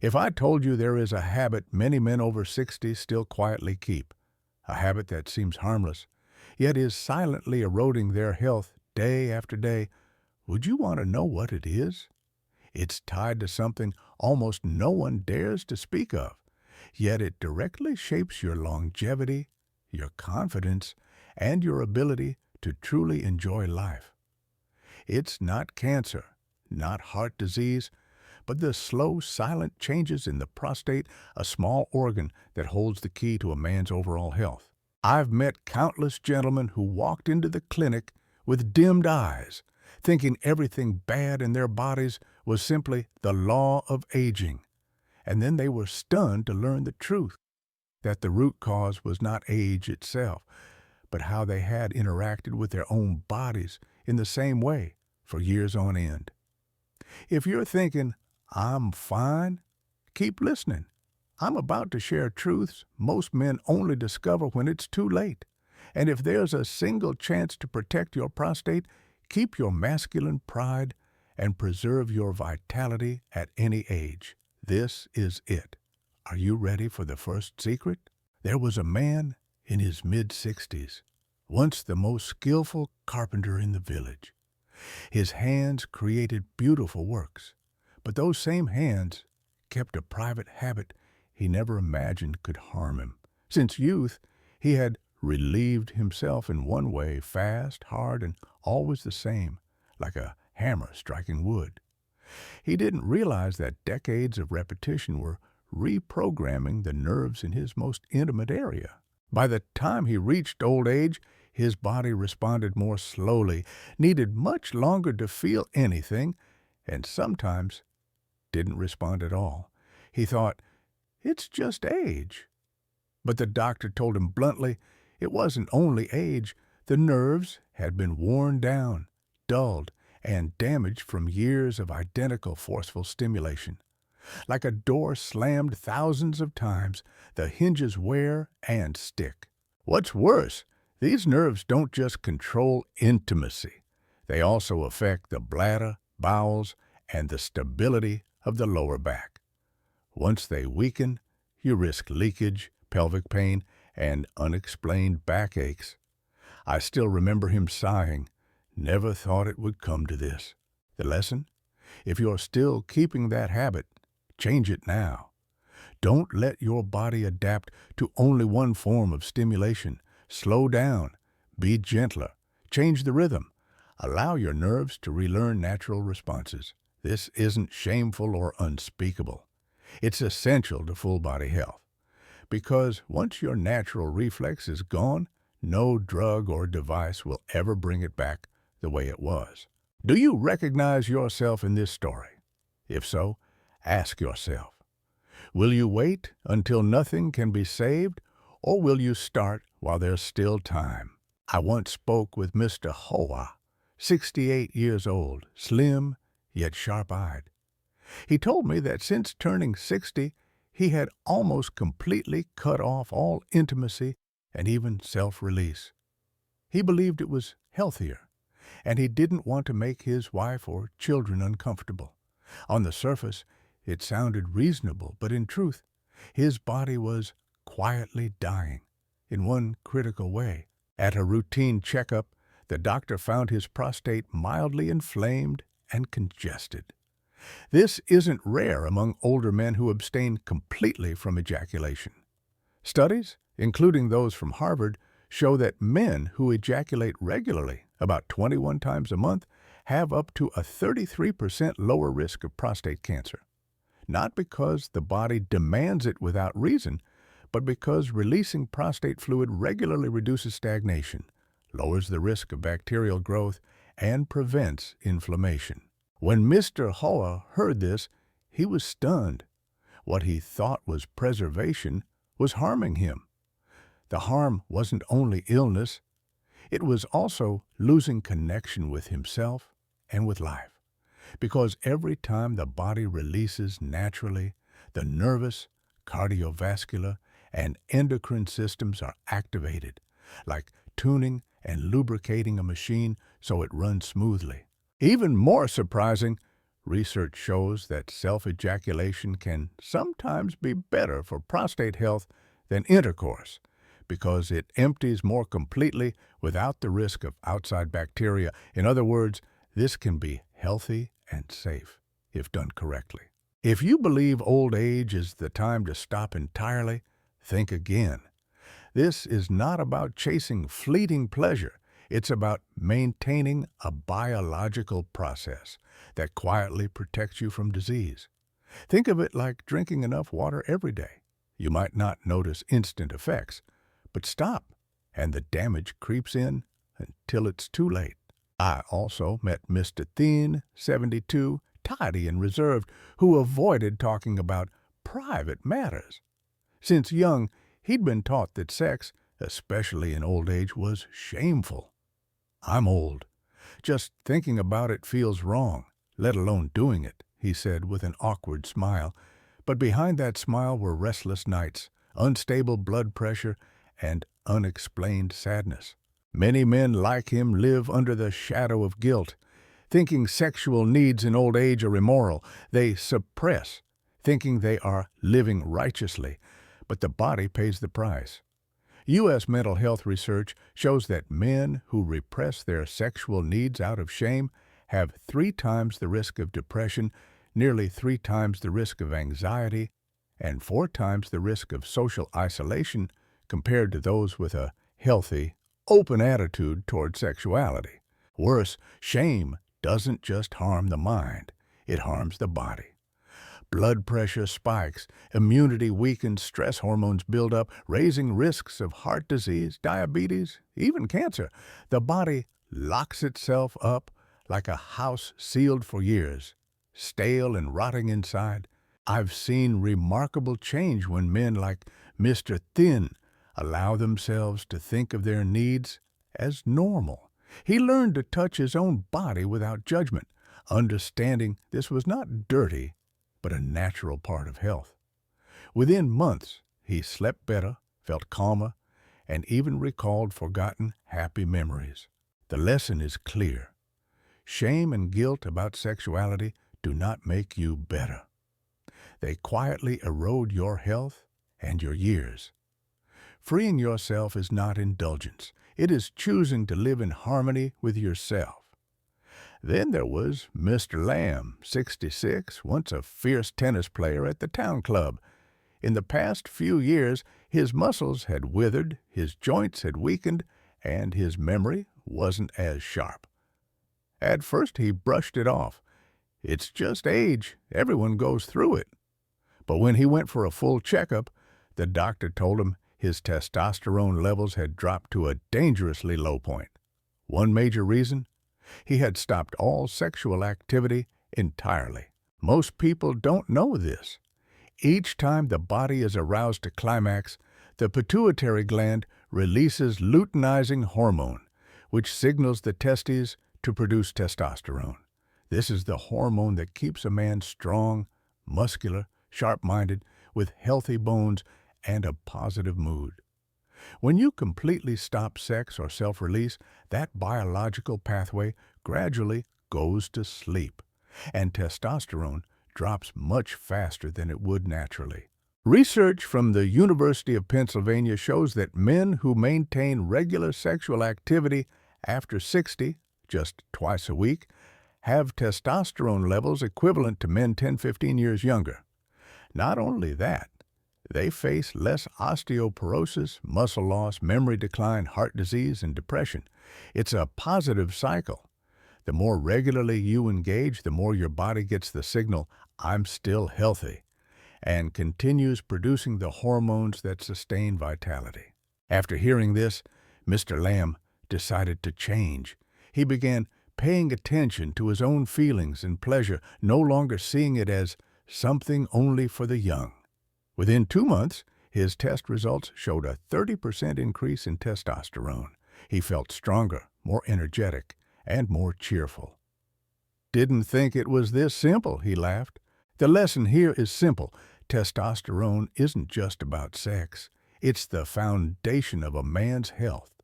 If I told you there is a habit many men over 60 still quietly keep, a habit that seems harmless, yet is silently eroding their health day after day, would you want to know what it is? It's tied to something almost no one dares to speak of, yet it directly shapes your longevity, your confidence, and your ability to truly enjoy life. It's not cancer, not heart disease, but the slow, silent changes in the prostate, a small organ that holds the key to a man's overall health. I've met countless gentlemen who walked into the clinic with dimmed eyes, thinking everything bad in their bodies was simply the law of aging. And then they were stunned to learn the truth, that the root cause was not age itself, but how they had interacted with their own bodies in the same way for years on end. If you're thinking, I'm fine, keep listening. I'm about to share truths most men only discover when it's too late. And if there's a single chance to protect your prostate, keep your masculine pride, and preserve your vitality at any age, this is it. Are you ready for the first secret? There was a man in his mid-60s, once the most skillful carpenter in the village. His hands created beautiful works, but those same hands kept a private habit he never imagined could harm him. Since youth, he had relieved himself in one way, fast, hard, and always the same, like a hammer striking wood. He didn't realize that decades of repetition were reprogramming the nerves in his most intimate area. By the time he reached old age, his body responded more slowly, needed much longer to feel anything, and sometimes didn't respond at all. He thought, it's just age. But the doctor told him bluntly, it wasn't only age. The nerves had been worn down, dulled, and damaged from years of identical forceful stimulation. Like a door slammed thousands of times, the hinges wear and stick. What's worse, these nerves don't just control intimacy. They also affect the bladder, bowels, and the stability of the lower back. Once they weaken, you risk leakage, pelvic pain, and unexplained backaches. I still remember him sighing, never thought it would come to this. The lesson? If you're still keeping that habit, change it now. Don't let your body adapt to only one form of stimulation. Slow down, be gentler, change the rhythm. Allow your nerves to relearn natural responses. This isn't shameful or unspeakable. It's essential to full body health. Because once your natural reflex is gone, no drug or device will ever bring it back the way it was. Do you recognize yourself in this story? If so, ask yourself, will you wait until nothing can be saved, or will you start while there's still time? I once spoke with Mr. Hoa, 68 years old, slim yet sharp-eyed. He told me that since turning 60, he had almost completely cut off all intimacy and even self-release. He believed it was healthier, and he didn't want to make his wife or children uncomfortable. On the surface, it sounded reasonable, but in truth, his body was quietly dying in one critical way. At a routine checkup, the doctor found his prostate mildly inflamed and congested. This isn't rare among older men who abstain completely from ejaculation. Studies, including those from Harvard, show that men who ejaculate regularly, about 21 times a month, have up to a 33% lower risk of prostate cancer. Not because the body demands it without reason, but because releasing prostate fluid regularly reduces stagnation, lowers the risk of bacterial growth, and prevents inflammation. When Mr. Hoa heard this, he was stunned. What he thought was preservation was harming him. The harm wasn't only illness, it was also losing connection with himself and with life. Because every time the body releases naturally, the nervous, cardiovascular, and endocrine systems are activated, like tuning and lubricating a machine so it runs smoothly. Even more surprising, Research shows that self-ejaculation can sometimes be better for prostate health than intercourse because it empties more completely without the risk of outside bacteria. In other words, this can be healthy and safe if done correctly. If you believe old age is the time to stop entirely, think again. This is not about chasing fleeting pleasure. It's about maintaining a biological process that quietly protects you from disease. Think of it like drinking enough water every day. You might not notice instant effects, but stop, and the damage creeps in until it's too late. I also met Mr. Thin, 72, tidy and reserved, who avoided talking about private matters. Since young, he'd been taught that sex, especially in old age, was shameful. "I'm old. Just thinking about it feels wrong, let alone doing it," he said with an awkward smile. But behind that smile were restless nights, unstable blood pressure, and unexplained sadness. Many men like him live under the shadow of guilt, thinking sexual needs in old age are immoral. They suppress, thinking they are living righteously, but the body pays the price. U.S. mental health research shows that men who repress their sexual needs out of shame have 3 times the risk of depression, nearly 3 times the risk of anxiety, and 4 times the risk of social isolation compared to those with a healthy, open attitude toward sexuality. Worse, shame doesn't just harm the mind, it harms the body. Blood pressure spikes, immunity weakens, stress hormones build up, raising risks of heart disease, diabetes, even cancer. The body locks itself up like a house sealed for years, stale and rotting inside. I've seen remarkable change when men like Mr. Thin allow themselves to think of their needs as normal. He learned to touch his own body without judgment, understanding this was not dirty, but a natural part of health. Within months, he slept better, felt calmer, and even recalled forgotten happy memories. The lesson is clear. Shame and guilt about sexuality do not make you better. They quietly erode your health and your years. Freeing yourself is not indulgence. It is choosing to live in harmony with yourself. Then there was Mr. Lamb, 66, once a fierce tennis player at the town club. In the past few years, his muscles had withered, his joints had weakened, and his memory wasn't as sharp. At first he brushed it off. It's just age. Everyone goes through it. But when he went for a full checkup, the doctor told him his testosterone levels had dropped to a dangerously low point. One major reason? He had stopped all sexual activity entirely. Most people don't know this. Each time the body is aroused to climax, the pituitary gland releases luteinizing hormone, which signals the testes to produce testosterone. This is the hormone that keeps a man strong, muscular, sharp-minded, with healthy bones and a positive mood. When you completely stop sex or self-release, that biological pathway gradually goes to sleep, and testosterone drops much faster than it would naturally. Research from the University of Pennsylvania shows that men who maintain regular sexual activity after 60, just twice a week, have testosterone levels equivalent to men 10-15 years younger. Not only that, they face less osteoporosis, muscle loss, memory decline, heart disease, and depression. It's a positive cycle. The more regularly you engage, the more your body gets the signal, "I'm still healthy," and continues producing the hormones that sustain vitality. After hearing this, Mr. Lamb decided to change. He began paying attention to his own feelings and pleasure, no longer seeing it as something only for the young. Within 2 months, his test results showed a 30% increase in testosterone. He felt stronger, more energetic, and more cheerful. "Didn't think it was this simple," he laughed. The lesson here is simple. Testosterone isn't just about sex. It's the foundation of a man's health.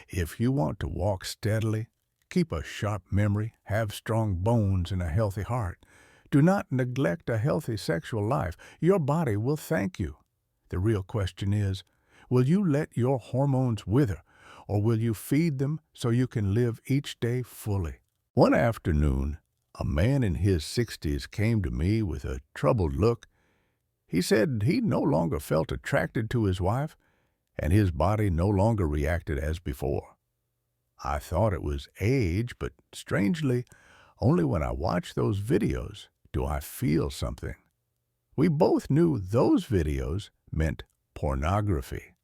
If you want to walk steadily, keep a sharp memory, have strong bones, and a healthy heart, Do not neglect a healthy sexual life. Your body will thank you. The real question is, will you let your hormones wither, or will you feed them so you can live each day fully? One afternoon, a man in his 60s came to me with a troubled look. He said he no longer felt attracted to his wife, and his body no longer reacted as before. I thought it was age, but strangely, only when I watch those videos do I feel something. We both knew those videos meant pornography.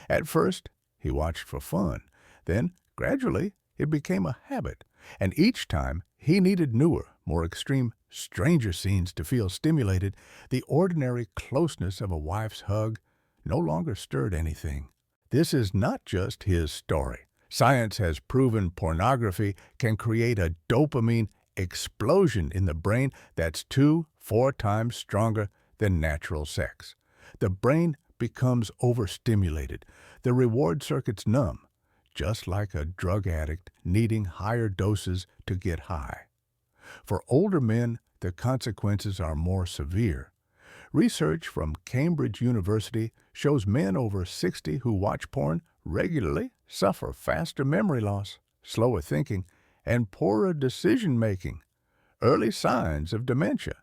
At first, he watched for fun. Then, gradually, it became a habit, and each time he needed newer, more extreme, stranger scenes to feel stimulated. The ordinary closeness of a wife's hug no longer stirred anything. This is not just his story. Science has proven pornography can create a dopamine explosion in the brain that's 2-4 times stronger than natural sex. The brain becomes overstimulated. The reward circuits numb, just like a drug addict needing higher doses to get high. For older men, the consequences are more severe. Research from Cambridge University shows men over 60 who watch porn regularly suffer faster memory loss, slower thinking, and poorer decision-making, early signs of dementia.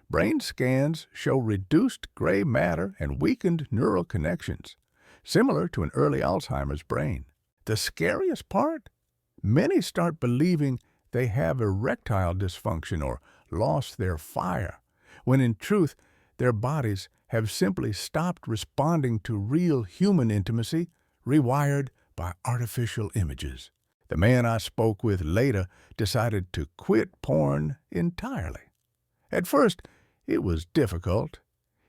Brain scans show reduced gray matter and weakened neural connections, similar to an early Alzheimer's brain. The scariest part? Many start believing they have erectile dysfunction or lost their fire, when in truth, their bodies have simply stopped responding to real human intimacy, rewired by artificial images. The man I spoke with later decided to quit porn entirely. At first, it was difficult.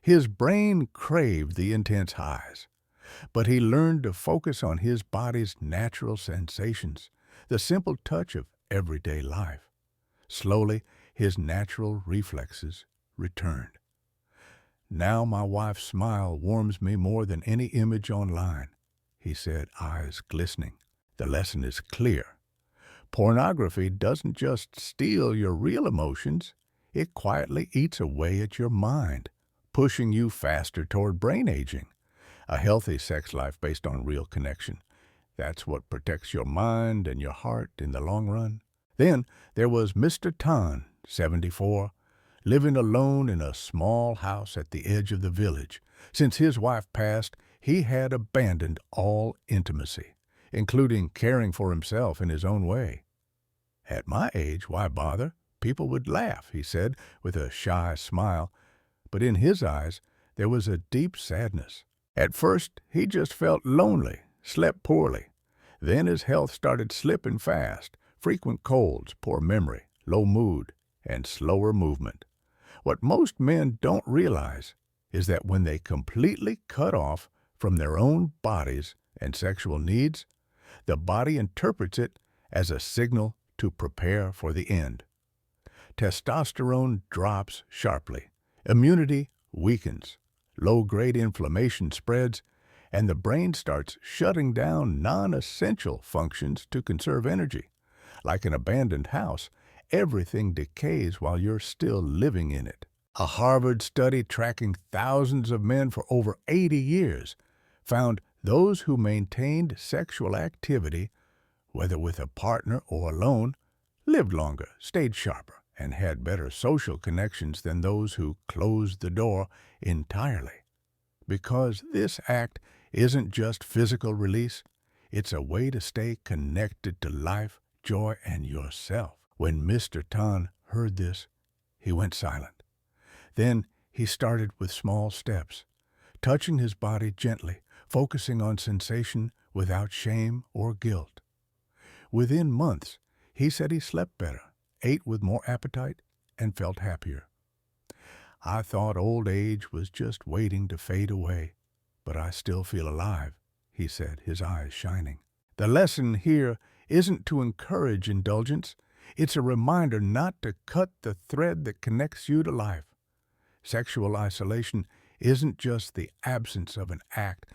His brain craved the intense highs. But he learned to focus on his body's natural sensations, the simple touch of everyday life. Slowly, his natural reflexes returned. Now my wife's smile warms me more than any image online, he said, eyes glistening. The lesson is clear. Pornography doesn't just steal your real emotions, it quietly eats away at your mind, pushing you faster toward brain aging. A healthy sex life based on real connection. That's what protects your mind and your heart in the long run. Then there was Mr. Tan, 74, living alone in a small house at the edge of the village. Since his wife passed, he had abandoned all intimacy, including caring for himself in his own way. At my age, why bother? People would laugh, he said, with a shy smile. But in his eyes, there was a deep sadness. At first, he just felt lonely, slept poorly. Then his health started slipping fast, frequent colds, poor memory, low mood, and slower movement. What most men don't realize is that when they completely cut off from their own bodies and sexual needs, the body interprets it as a signal to prepare for the end. Testosterone drops sharply, immunity weakens, low-grade inflammation spreads, and the brain starts shutting down non-essential functions to conserve energy. Like an abandoned house, everything decays while you're still living in it. A Harvard study tracking thousands of men for over 80 years found those who maintained sexual activity, whether with a partner or alone, lived longer, stayed sharper, and had better social connections than those who closed the door entirely. Because this act isn't just physical release, it's a way to stay connected to life, joy, and yourself. When Mr. Tan heard this, he went silent. Then he started with small steps, touching his body gently, focusing on sensation without shame or guilt. Within months, he said he slept better, ate with more appetite, and felt happier. I thought old age was just waiting to fade away, but I still feel alive, he said, his eyes shining. The lesson here isn't to encourage indulgence. It's a reminder not to cut the thread that connects you to life. Sexual isolation isn't just the absence of an act.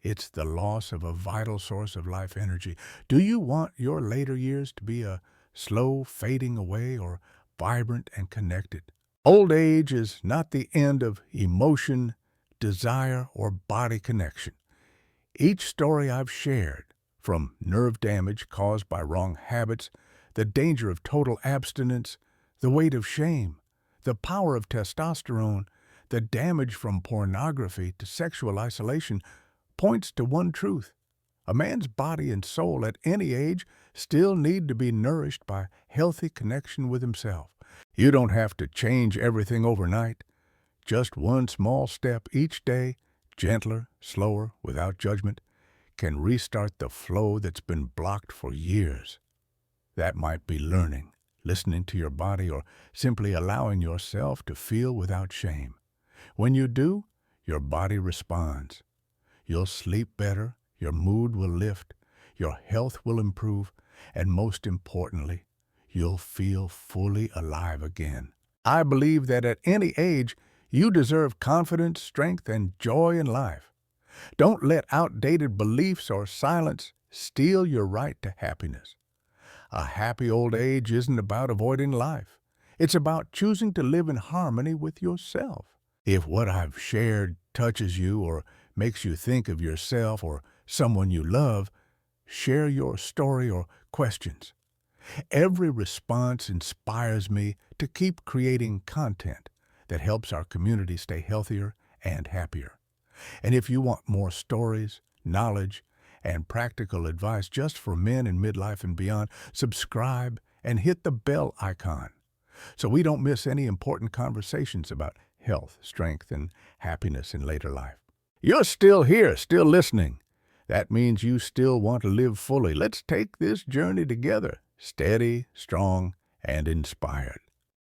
It's the loss of a vital source of life energy. Do you want your later years to be a slow fading away or vibrant and connected. Old age is not the end of emotion, desire, or body connection. Each story I've shared, from nerve damage caused by wrong habits, the danger of total abstinence, the weight of shame, the power of testosterone, the damage from pornography to sexual isolation, points to one truth. A man's body and soul at any age still need to be nourished by healthy connection with himself. You don't have to change everything overnight. Just one small step each day, gentler, slower, without judgment, can restart the flow that's been blocked for years. That might be learning, listening to your body, or simply allowing yourself to feel without shame. When you do, your body responds. You'll sleep better, your mood will lift, your health will improve, and most importantly, you'll feel fully alive again. I believe that at any age, you deserve confidence, strength, and joy in life. Don't let outdated beliefs or silence steal your right to happiness. A happy old age isn't about avoiding life. It's about choosing to live in harmony with yourself. If what I've shared touches you or makes you think of yourself or someone you love, share your story or questions. Every response inspires me to keep creating content that helps our community stay healthier and happier. And if you want more stories, knowledge, and practical advice just for men in midlife and beyond, subscribe and hit the bell icon so we don't miss any important conversations about health, strength, and happiness in later life. You're still here, still listening. That means you still want to live fully. Let's take this journey together, steady, strong, and inspired.